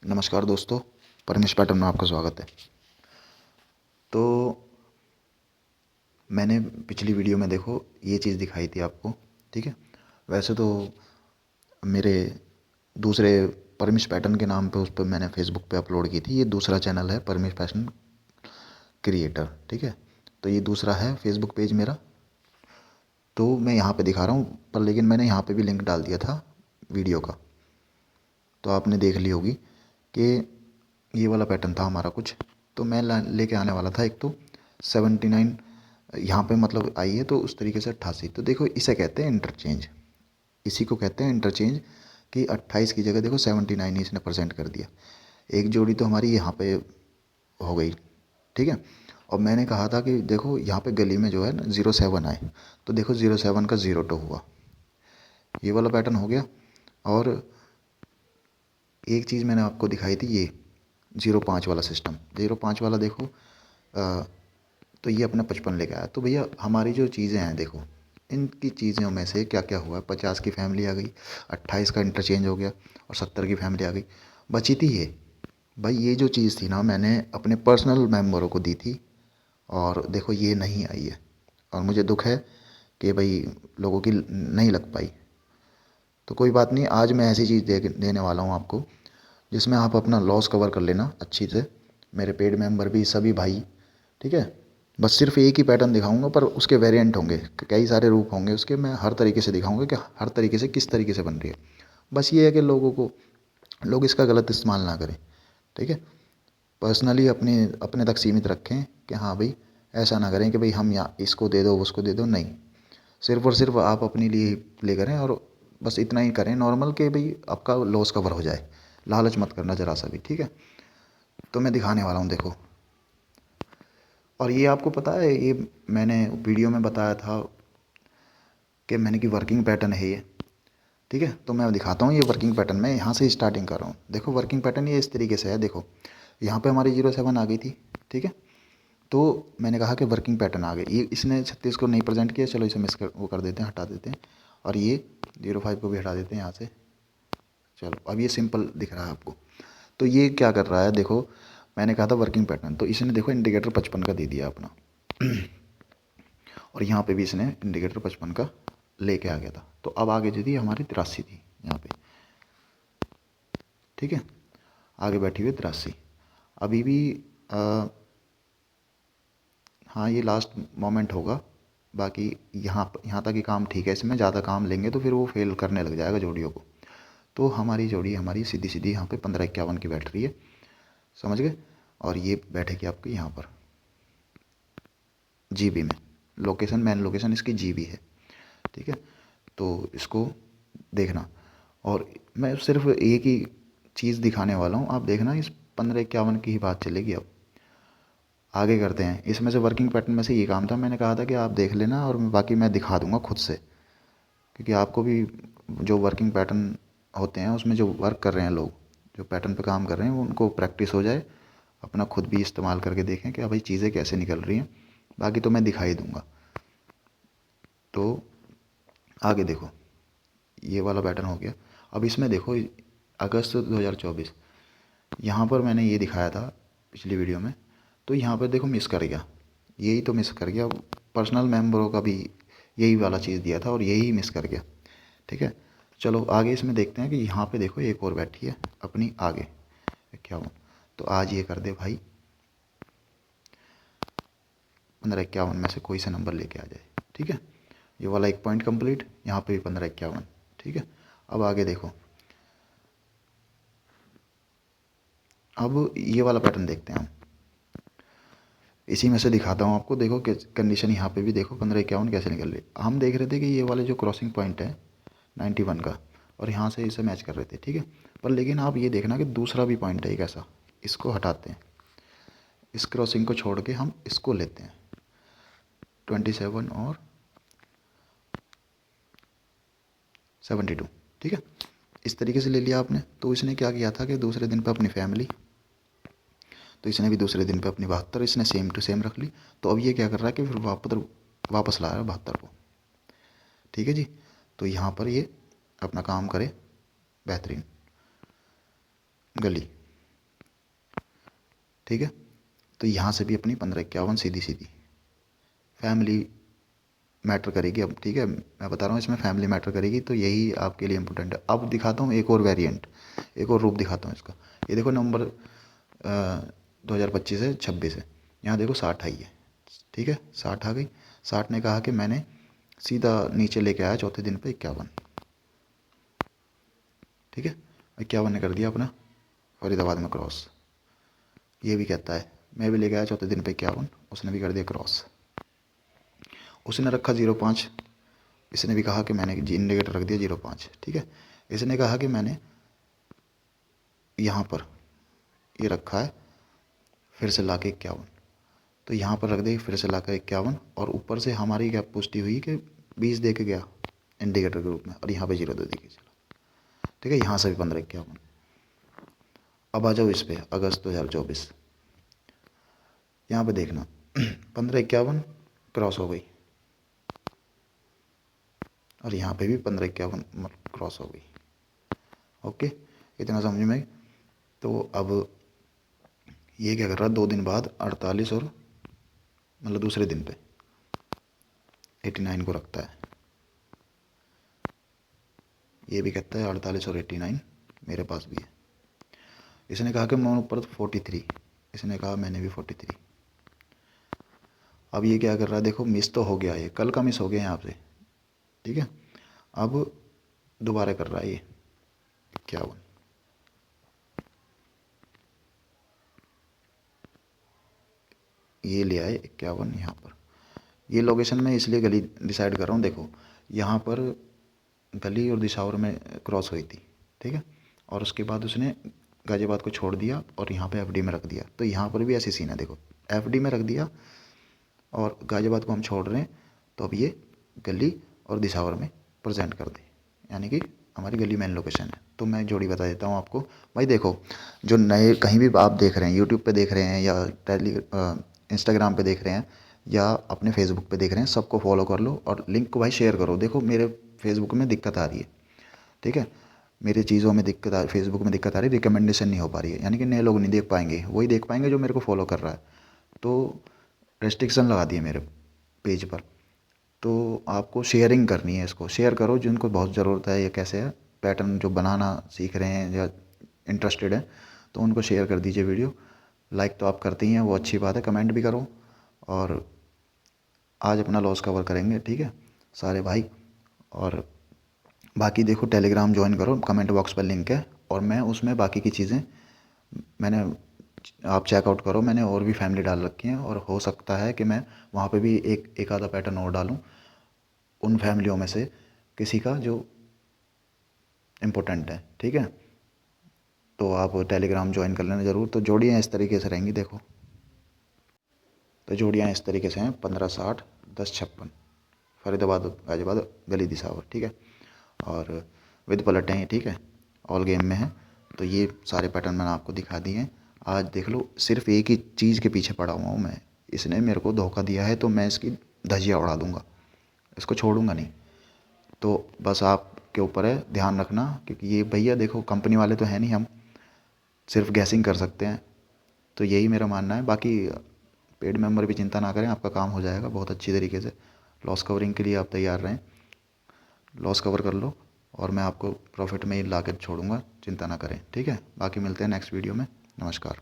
नमस्कार दोस्तों, परमेश पैटर्न में आपका स्वागत है। तो मैंने पिछली वीडियो में देखो ये चीज़ दिखाई थी आपको, ठीक है। वैसे तो मेरे दूसरे परमेश पैटर्न के नाम पे उस पर मैंने फेसबुक पे अपलोड की थी। ये दूसरा चैनल है परमेश पैटर्न क्रिएटर, ठीक है। तो ये दूसरा है फेसबुक पेज मेरा। तो मैं यहाँ पे दिखा रहा हूँ, पर लेकिन मैंने यहाँ पे भी लिंक डाल दिया था वीडियो का, तो आपने देख ली होगी कि ये वाला पैटर्न था हमारा कुछ। तो मैं लेके आने वाला था एक तो 79 यहाँ पे मतलब आई है, तो उस तरीके से 88। तो देखो इसे कहते हैं इंटरचेंज, इसी को कहते हैं इंटरचेंज कि 28 की जगह देखो 79 ही इसने प्रेजेंट कर दिया। एक जोड़ी तो हमारी यहाँ पे हो गई, ठीक है। और मैंने कहा था कि देखो यहाँ पे गली में जो है ना 07 आए, तो देखो 07 का 02 हुआ, ये वाला पैटर्न हो गया। और एक चीज़ मैंने आपको दिखाई थी, ये 05 वाला सिस्टम, 05 वाला देखो तो ये अपना 55 लेके आया। तो भैया हमारी जो चीज़ें हैं देखो, इनकी चीज़ों में से क्या क्या हुआ। 50 की फैमिली आ गई, 28 का इंटरचेंज हो गया, और 70 की फैमिली आ गई। बची थी ये, भाई ये जो चीज़ थी ना मैंने अपने पर्सनल मेम्बरों को दी थी, और देखो ये नहीं आई है। और मुझे दुख है कि भाई लोगों की नहीं लग पाई। तो कोई बात नहीं, आज मैं ऐसी चीज़ देने वाला हूँ आपको जिसमें आप अपना लॉस कवर कर लेना अच्छी से। मेरे पेड मेंबर भी सभी भाई, ठीक है। बस सिर्फ एक ही पैटर्न दिखाऊंगा, पर उसके वेरिएंट होंगे, कई सारे रूप होंगे उसके। मैं हर तरीके से दिखाऊंगा कि हर तरीके से किस तरीके से बन रही है। बस ये है कि लोग इसका गलत इस्तेमाल ना करें, ठीक है। पर्सनली अपने अपने तक सीमित रखें कि हाँ भाई ऐसा ना करें कि भाई हम यहाँ इसको दे दो उसको दे दो, नहीं। सिर्फ और सिर्फ आप अपने लिए ही प्ले करें, और बस इतना ही करें नॉर्मल कि भाई आपका लॉस कवर हो जाए। लालच मत करना ज़रा सा भी, ठीक है। तो मैं दिखाने वाला हूँ देखो। और ये आपको पता है, ये मैंने वीडियो में बताया था कि मैंने की वर्किंग पैटर्न है ये, ठीक है। तो मैं दिखाता हूँ ये वर्किंग पैटर्न। मैं यहाँ से स्टार्टिंग कर रहा हूँ। देखो वर्किंग पैटर्न ये इस तरीके से है। देखो यहाँ पे हमारी 07 आ गई थी, ठीक है। तो मैंने कहा कि वर्किंग पैटर्न आ गई। ये इसने 36 को नहीं प्रेजेंट किया, चलो इसे वो कर देते हैं, हटा देते हैं। और ये 05 को भी हटा देते हैं यहाँ से। चलो अब ये सिंपल दिख रहा है आपको। तो ये क्या कर रहा है देखो, मैंने कहा था वर्किंग पैटर्न, तो इसने देखो इंडिकेटर 55 का दे दिया अपना। और यहाँ पे भी इसने इंडिकेटर 55 का लेके आ गया था। तो अब आगे जो थी हमारी 83 थी यहाँ पे, ठीक है। आगे बैठी हुई 83 अभी भी। हाँ ये लास्ट मोमेंट होगा। बाकी यहाँ तक ही काम ठीक है। इसमें ज़्यादा काम लेंगे तो फिर वो फेल करने लग जाएगा जोड़ियों को। तो हमारी जोड़ी हमारी सीधी सीधी यहाँ पे 1551 की बैठ रही है, समझ गए। और ये बैठेगी आपकी यहाँ पर जीबी में। लोकेशन मेन लोकेशन इसकी जीबी है, ठीक है। तो इसको देखना। और मैं सिर्फ एक ही चीज़ दिखाने वाला हूँ, आप देखना। इस 1551 की ही बात चलेगी। अब आगे करते हैं। इसमें से वर्किंग पैटर्न में से ये काम था, मैंने कहा था कि आप देख लेना और बाकी मैं दिखा दूंगा खुद से, क्योंकि आपको भी जो वर्किंग पैटर्न होते हैं उसमें जो वर्क कर रहे हैं लोग, जो पैटर्न पे काम कर रहे हैं, वो उनको प्रैक्टिस हो जाए, अपना खुद भी इस्तेमाल करके देखें कि भाई चीज़ें कैसे निकल रही हैं। बाकी तो मैं दिखा ही दूंगा। तो आगे देखो, ये वाला पैटर्न हो गया। अब इसमें देखो अगस्त 2024, यहाँ पर मैंने ये दिखाया था पिछली वीडियो में। तो यहाँ पर देखो मिस कर गया, यही तो मिस कर गया। पर्सनल मेम्बरों का भी यही वाला चीज़ दिया था और यही मिस कर गया, ठीक है। चलो आगे इसमें देखते हैं कि यहाँ पे देखो एक और बैठी है अपनी आगे 51। तो आज ये कर दे भाई 1551 में से कोई सा नंबर लेके आ जाए, ठीक है। ये वाला एक पॉइंट कंप्लीट, यहाँ पे भी 1551, ठीक है। अब आगे देखो, अब ये वाला पैटर्न देखते हैं हम। इसी में से दिखाता हूँ आपको। देखो कि कंडीशन यहाँ पे भी देखो 1551 कैसे निकल रही है। हम देख रहे थे कि ये वाले जो क्रॉसिंग पॉइंट है 91 का, और यहाँ से इसे मैच कर रहे थे, ठीक है। पर लेकिन आप ये देखना कि दूसरा भी पॉइंट है एक ऐसा, इसको हटाते हैं। इस क्रॉसिंग को छोड़ के हम इसको लेते हैं 27 और 72, ठीक है। इस तरीके से ले लिया आपने। तो इसने क्या किया था कि दूसरे दिन पर अपनी फैमिली, तो इसने भी दूसरे दिन पे अपनी 72 इसने सेम टू सेम रख ली। तो अब ये क्या कर रहा है कि फिर वापस ला रहा है 72 को, ठीक है जी। तो यहाँ पर ये अपना काम करे बेहतरीन। गली ठीक है। तो यहाँ से भी अपनी 1551 सीधी सीधी फैमिली मैटर करेगी अब, ठीक है। मैं बता रहा हूँ इसमें फैमिली मैटर करेगी, तो यही आपके लिए इंपॉर्टेंट है। अब दिखाता हूँ एक और वेरिएंट, एक और रूप दिखाता हूँ इसका। ये देखो नंबर 2025 है, 26 है, यहाँ देखो 60 आई है, ठीक है, 60 आ गई। 60 ने कहा कि मैंने सीधा नीचे लेके आया चौथे दिन पे 51, ठीक है। 51 ने कर दिया अपना फरीदाबाद में क्रॉस। ये भी कहता है मैं भी लेके आया चौथे दिन पे 51, उसने भी कर दिया क्रॉस। उसने रखा 05, इसने भी कहा कि मैंने इंडिकेटर रख दिया 05, ठीक है। इसने कहा कि मैंने यहाँ पर ये रखा है फिर से ला के 51, तो यहाँ पर रख दे फिर से ला कर 51, और ऊपर से हमारी क्या पुष्टि हुई कि 20 दे के गया इंडिकेटर के रूप में, और यहाँ पे 0 दे के चला, ठीक है। यहाँ से भी 1551। अब आ जाओ इस पे अगस्त 2024, यहाँ पे देखना 1551 क्रॉस हो गई, और यहाँ पे भी 1551 क्रॉस हो गई। ओके, इतना समझ में। तो अब ये क्या कर रहा है, 2 दिन बाद 48 और मतलब दूसरे दिन पे 89 को रखता है। ये भी कहता है 48 और 89 मेरे पास भी है। इसने कहा कि मैं ऊपर 43, इसने कहा मैंने भी 43। अब ये क्या कर रहा है, देखो मिस तो हो गया, ये कल का मिस हो गया यहाँ से, ठीक है। अब दोबारा कर रहा है ये 51, ये ले आए 51 यहाँ पर। ये लोकेशन में इसलिए गली डिसाइड कर रहा हूँ, देखो यहाँ पर गली और दिशावर में क्रॉस हुई थी, ठीक है। और उसके बाद उसने गाजियाबाद को छोड़ दिया और यहाँ पे एफडी में रख दिया, तो यहाँ पर भी ऐसी सीन है, देखो एफडी में रख दिया और गाजियाबाद को हम छोड़ रहे हैं, तो अब ये गली और दिशावर में प्रेजेंट कर दे, यानी कि हमारी गली मेन लोकेशन है। तो मैं जोड़ी बता देता हूँ आपको भाई। देखो जो नए कहीं भी आप देख रहे हैं, यूट्यूब पे देख रहे हैं या इंस्टाग्राम पे देख रहे हैं या अपने फेसबुक पे देख रहे हैं, सबको फॉलो कर लो और लिंक को भाई शेयर करो। देखो मेरे फेसबुक में दिक्कत आ रही है, ठीक है, मेरी चीज़ों में दिक्कत आ, फेसबुक में दिक्कत आ रही है, रिकमेंडेशन नहीं हो पा रही है, यानी कि नए लोग नहीं देख पाएंगे, वही देख पाएंगे जो मेरे को फॉलो कर रहा है। तो रेस्ट्रिक्शन लगा दिए मेरे पेज पर। तो आपको शेयरिंग करनी है, इसको शेयर करो जिनको बहुत ज़रूरत है, या कैसे है पैटर्न जो बनाना सीख रहे हैं या इंटरेस्टेड है, तो उनको शेयर कर दीजिए वीडियो। लाइक तो आप करते ही हैं, वो अच्छी बात है, कमेंट भी करो। और आज अपना लॉस कवर करेंगे, ठीक है सारे भाई। और बाकी देखो टेलीग्राम ज्वाइन करो, कमेंट बॉक्स पर लिंक है, और मैं उसमें बाकी की चीज़ें मैंने, आप चेकआउट करो, मैंने और भी फैमिली डाल रखी हैं, और हो सकता है कि मैं वहाँ पे भी एक आधा पैटर्न और डालूँ उन फैमिलियों में से किसी का जो इम्पोर्टेंट है, ठीक है। तो आप टेलीग्राम ज्वाइन कर लेना ज़रूर। तो जोड़ियाँ इस तरीके से रहेंगी, देखो तो जोड़ियाँ इस तरीके से हैं 15 60 10 56, फरीदाबाद गाजियाबाद गली दिसावर, ठीक है। और विद पलट हैं, ठीक है, ऑल गेम में है। तो ये सारे पैटर्न मैंने आपको दिखा दिए हैं। आज देख लो, सिर्फ एक ही चीज़ के पीछे पड़ा हुआ हूँ मैं, इसने मेरे को धोखा दिया है, तो मैं इसकी धज्जियाँ उड़ा दूँगा, इसको छोड़ूंगा नहीं। तो बस आपके ऊपर है, ध्यान रखना, क्योंकि ये भैया देखो कंपनी वाले तो हैं नहीं, हम सिर्फ गैसिंग कर सकते हैं। तो यही मेरा मानना है। बाकी पेड मेंबर भी चिंता ना करें, आपका काम हो जाएगा बहुत अच्छी तरीके से। लॉस कवरिंग के लिए आप तैयार रहें, लॉस कवर कर लो, और मैं आपको प्रॉफिट में ही ला कर छोड़ूंगा, चिंता ना करें, ठीक है। बाकी मिलते हैं नेक्स्ट वीडियो में, नमस्कार।